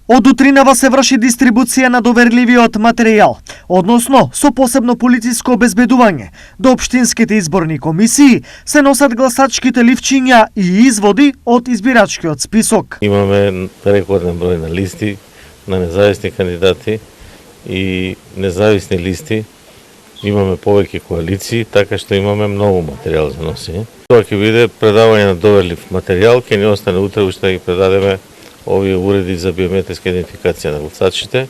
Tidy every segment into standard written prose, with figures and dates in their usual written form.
Од утринава се врши дистрибуција на доверливиот материјал, односно со посебно полициско обезбедување. До општинските изборни комисии се носат гласачките ливчиња и изводи од избирачкиот список. Имаме рекорден број на листи, на независни кандидати и независни листи. Имаме повеќе коалиции, така што имаме многу материјал за носење. Тоа ќе биде предавање на доверлив материјал, ќе ни остане утре уште да ги предадеме овие уреди за биометриска идентификација на гласачите.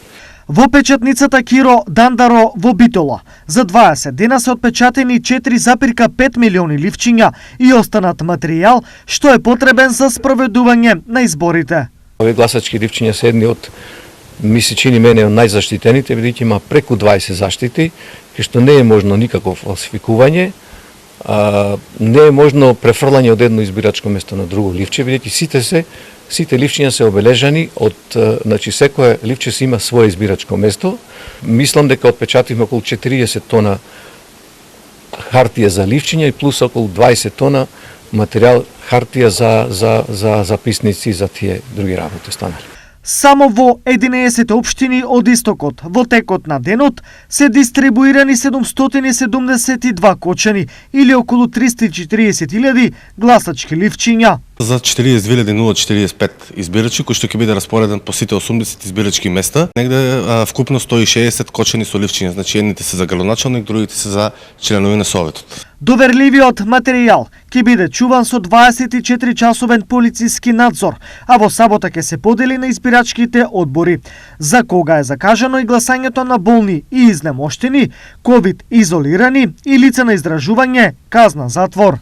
Во печатницата Киро Дандаро во Битола за 20 дена се отпечатени 4,5 милиони ливчиња и останат материјал што е потребен за спроведување на изборите. Овие гласачки ливчиња се едни од, ми се чини мене, од најзаштитените, бидејќи има преку 20 заштити, кај што не е можно никакво фалсификување, не е можно префрлање од едно избирачко место на друго ливче, бидејќи сите ливчиња се обележани од, значи секое ливче си има свое избирачко место. Мислам дека отпечативме околу 40 тона хартија за ливчиња и плюс околу 20 тона материјал хартија за записници за тие други работи останали. Само во 11 општини од истокот во текот на денот се дистрибуирани 772 кочани или околу 340.000 гласачки ливчиња. За 42.045 избирачи, кои што ќе биде распореден по сите 80 избирачки места, негде вкупно 160 кочани со ливчиња, значи едните се за градоначалник, другите се за членови на советот. Доверливиот материјал ќе биде чуван со 24-часовен полициски надзор, а во сабота ќе се подели на избирачките одбори. За кога е закажано и гласањето на болни и изнемоштени, ковид изолирани и лица на издржување, казна затвор.